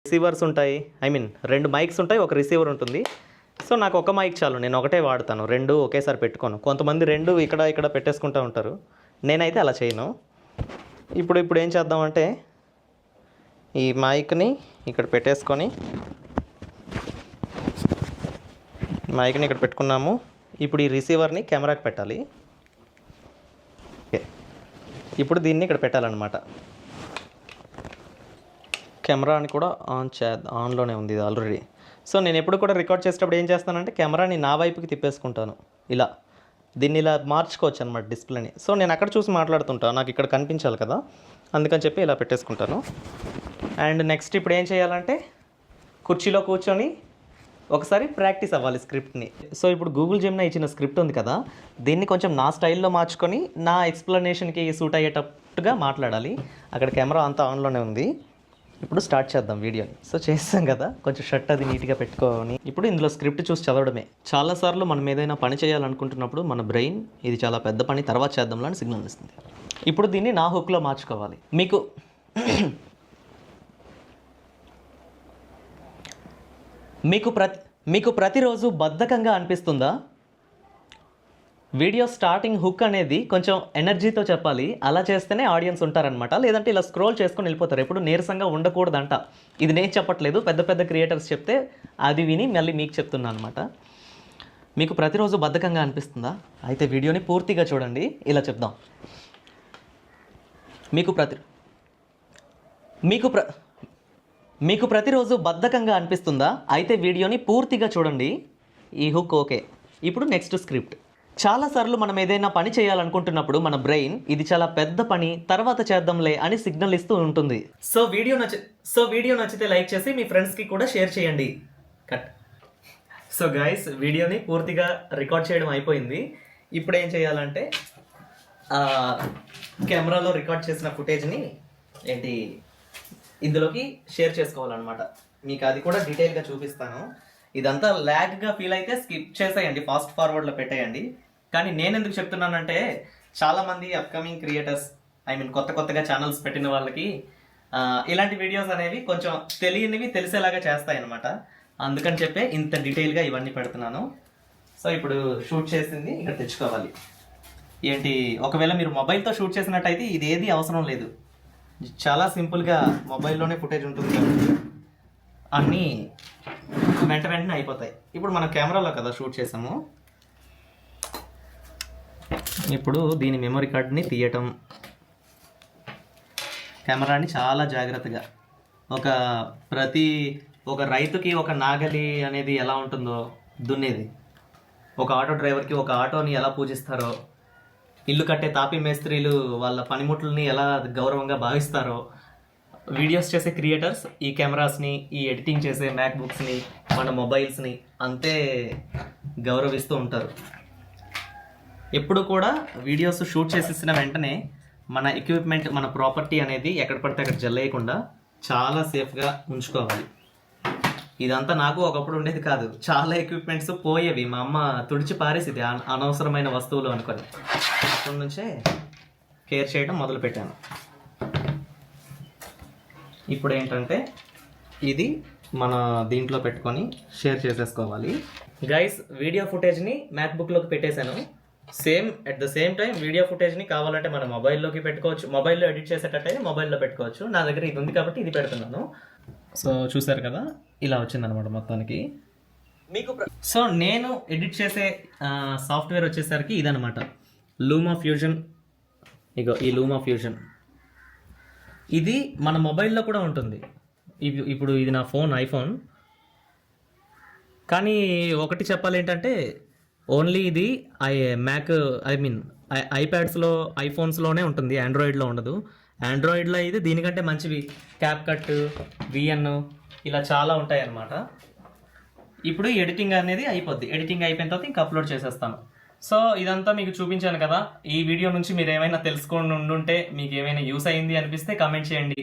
Receivers ఉంటాయి, I mean 2 mics ఉంటాయి, ఒక రిసీవర్ ఉంటుంది. సో నాకు ఒక మైక్ చాలు, నేను ఒకటే వాడతాను, 2 ఒకేసారి పెట్టుకోను. కొంతమంది 2 ఇక్కడ పెట్టేసుకుంటూ ఉంటారు, నేనైతే అలా చేయను. ఇప్పుడు ఏం చేద్దామంటే ఈ మైక్ని ఇక్కడ పెట్టేసుకొని మైక్ని ఇక్కడ పెట్టుకున్నాము. ఇప్పుడు ఈ రిసీవర్ని కెమెరాకి పెట్టాలి. ఓకే, ఇప్పుడు దీన్ని ఇక్కడ పెట్టాలన్నమాట. కెమెరాని కూడా ఆన్లోనే ఉంది ఇది ఆల్రెడీ. సో నేను ఎప్పుడు కూడా రికార్డ్ చేసేటప్పుడు ఏం చేస్తానంటే కెమెరాని నా వైపుకి తిప్పేసుకుంటాను. ఇలా దీన్ని ఇలా మార్చుకోవచ్చు అనమాట డిస్ప్లేని. సో నేను అక్కడ చూసి మాట్లాడుతుంటాను, నాకు ఇక్కడ కనిపించాలి కదా, అందుకని చెప్పి ఇలా పెట్టేసుకుంటాను. అండ్ నెక్స్ట్ ఇప్పుడు ఏం చేయాలంటే కుర్చీలో కూర్చొని ఒకసారి ప్రాక్టీస్ అవ్వాలి స్క్రిప్ట్ని. సో ఇప్పుడు గూగుల్ జెమినీ ఇచ్చిన స్క్రిప్ట్ ఉంది కదా, దీన్ని కొంచెం నా స్టైల్లో మార్చుకొని నా ఎక్స్ప్లెనేషన్కి సూట్ అయ్యేటట్టుగా మాట్లాడాలి. అక్కడ కెమెరా అంతా ఆన్లోనే ఉంది. ఇప్పుడు స్టార్ట్ చేద్దాం వీడియోని. సో చేస్తాం కదా, కొంచెం షర్ట్ అది నీట్గా పెట్టుకొని ఇప్పుడు ఇందులో స్క్రిప్ట్ చూసి చదవడమే. చాలాసార్లు మనం ఏదైనా పని చేయాలనుకుంటున్నప్పుడు మన బ్రెయిన్ ఇది చాలా పెద్ద పని, తర్వాత చేద్దాంలో అని సిగ్నల్ ఇస్తుంది. ఇప్పుడు దీన్ని నా హుక్లో మార్చుకోవాలి. మీకు ప్రతిరోజు బద్ధకంగా అనిపిస్తుందా? వీడియో స్టార్టింగ్ హుక్ అనేది కొంచెం ఎనర్జీతో చెప్పాలి, అలా చేస్తేనే ఆడియన్స్ ఉంటారనమాట. లేదంటే ఇలా స్క్రోల్ చేసుకొని వెళ్ళిపోతారు. ఎప్పుడు నీరసంగా ఉండకూడదంట. ఇది నేను చెప్పట్లేదు, పెద్ద పెద్ద క్రియేటర్స్ చెప్తే అది విని మళ్ళీ మీకు చెప్తున్నాను అనమాట. మీకు ప్రతిరోజు బద్ధకంగా అనిపిస్తుందా? అయితే వీడియోని పూర్తిగా చూడండి. ఇలా చెప్దాం. మీకు ప్రతిరోజు బద్ధకంగా అనిపిస్తుందా? అయితే వీడియోని పూర్తిగా చూడండి. ఈ హుక్ ఓకే. ఇప్పుడు నెక్స్ట్ స్క్రిప్ట్. చాలాసార్లు మనం ఏదైనా పని చేయాలనుకుంటున్నప్పుడు మన బ్రెయిన్ ఇది చాలా పెద్ద పని, తర్వాత చేద్దాంలే అని సిగ్నల్ ఇస్తూ ఉంటుంది. సో వీడియో నచ్చితే లైక్ చేసి మీ ఫ్రెండ్స్కి కూడా షేర్ చేయండి. కట్. సో గైస్, వీడియోని పూర్తిగా రికార్డ్ చేయడం అయిపోయింది. ఇప్పుడు ఏం చేయాలంటే కెమెరాలో రికార్డ్ చేసిన ఫుటేజ్ని ఇందులోకి షేర్ చేసుకోవాలన్నమాట. మీకు అది కూడా డీటెయిల్గా చూపిస్తాను. ఇదంతా ల్యాగ్గా ఫీల్ అయితే స్కిప్ చేసేయండి, ఫాస్ట్ ఫార్వర్డ్లో పెట్టేయండి. కానీ నేను ఎందుకు చెప్తున్నానంటే చాలామంది అప్కమింగ్ క్రియేటర్స్, ఐ మీన్ కొత్తగా ఛానల్స్ పెట్టిన వాళ్ళకి ఇలాంటి వీడియోస్ అనేవి కొంచెం తెలియనివి తెలిసేలాగా చేస్తాయి అన్నమాట. అందుకని చెప్పే ఇంత డీటెయిల్గా ఇవన్నీ పెడుతున్నాను. సో ఇప్పుడు షూట్ చేసింది ఇక్కడ తెచ్చుకోవాలి. ఒకవేళ మీరు మొబైల్తో షూట్ చేసినట్టయితే ఇది ఏది అవసరం లేదు, చాలా సింపుల్గా మొబైల్లోనే ఫుటేజ్ ఉంటుంది కాబట్టి అన్నీ వెంటనే అయిపోతాయి. ఇప్పుడు మనం కెమెరాలో కదా షూట్ చేసాము. ఇప్పుడు దీని మెమరీ కార్డ్ని తీయటం, కెమెరాని చాలా జాగ్రత్తగా ఒక రైతుకి ఒక నాగలి అనేది ఎలా ఉంటుందో దున్నేది, ఒక ఆటో డ్రైవర్కి ఒక ఆటోని ఎలా పూజిస్తారో, ఇల్లు కట్టే తాపీ మేస్త్రీలు వాళ్ళ పనిముట్లని ఎలా గౌరవంగా భావిస్తారో, వీడియోస్ చేసే క్రియేటర్స్ ఈ కెమెరాస్ని, ఈ ఎడిటింగ్ చేసే మ్యాక్బుక్స్ని, మన మొబైల్స్ని అంతే గౌరవిస్తూ ఉంటారు. ఎప్పుడు కూడా వీడియోస్ షూట్ చేసేసిన వెంటనే మన ఎక్విప్మెంట్, మన ప్రాపర్టీ అనేది ఎక్కడ పడితే అక్కడ జల్లేయకుండా చాలా సేఫ్గా ఉంచుకోవాలి. ఇదంతా నాకు ఒకప్పుడు ఉండేది కాదు, చాలా ఎక్విప్మెంట్స్ పోయేవి, మా అమ్మ తుడిచి పారేసిది అనవసరమైన వస్తువులు అనుకొని. అప్పటి నుంచే కేర్ చేయడం మొదలుపెట్టాను. ఇప్పుడు ఏంటంటే ఇది మన దీంట్లో పెట్టుకొని షేర్ చేసేసుకోవాలి. గైస్, వీడియో ఫుటేజ్ని మ్యాక్బుక్లోకి పెట్టేశాను. At the same time video ఫుటేజ్ని కావాలంటే మన మొబైల్లోకి పెట్టుకోవచ్చు, మొబైల్లో ఎడిట్ చేసేటట్టయితే మొబైల్లో పెట్టుకోవచ్చు. నా దగ్గర ఇది ఉంది కాబట్టి ఇది పెడుతున్నాను. సో చూసారు కదా, ఇలా వచ్చిందనమాట మొత్తానికి. సో నేను ఎడిట్ చేసే సాఫ్ట్వేర్ వచ్చేసరికి ఇదనమాట, లూమా ఫ్యూజన్. ఈ లూమా ఫ్యూజన్ ఇది మన మొబైల్లో కూడా ఉంటుంది. ఇప్పుడు ఇది నా ఐఫోన్. కానీ ఒకటి చెప్పాలి ఏంటంటే ఓన్లీ ఇది ఐప్యాడ్స్లో, ఐఫోన్స్లోనే ఉంటుంది, ఆండ్రాయిడ్లో ఉండదు. ఆండ్రాయిడ్లో ఇది దీనికంటే మంచివి, క్యాప్కట్, విఎన్ ఇలా చాలా ఉంటాయి అన్నమాట. ఇప్పుడు ఎడిటింగ్ అనేది అయిపోద్ది. ఎడిటింగ్ అయిపోయిన తర్వాత ఇంకా అప్లోడ్ చేసేస్తాను. సో ఇదంతా మీకు చూపించాను కదా. ఈ వీడియో నుంచి మీరు ఏమైనా తెలుసుకొని ఉండుంటే, మీకు ఏమైనా యూస్ అయింది అనిపిస్తే కామెంట్ చేయండి.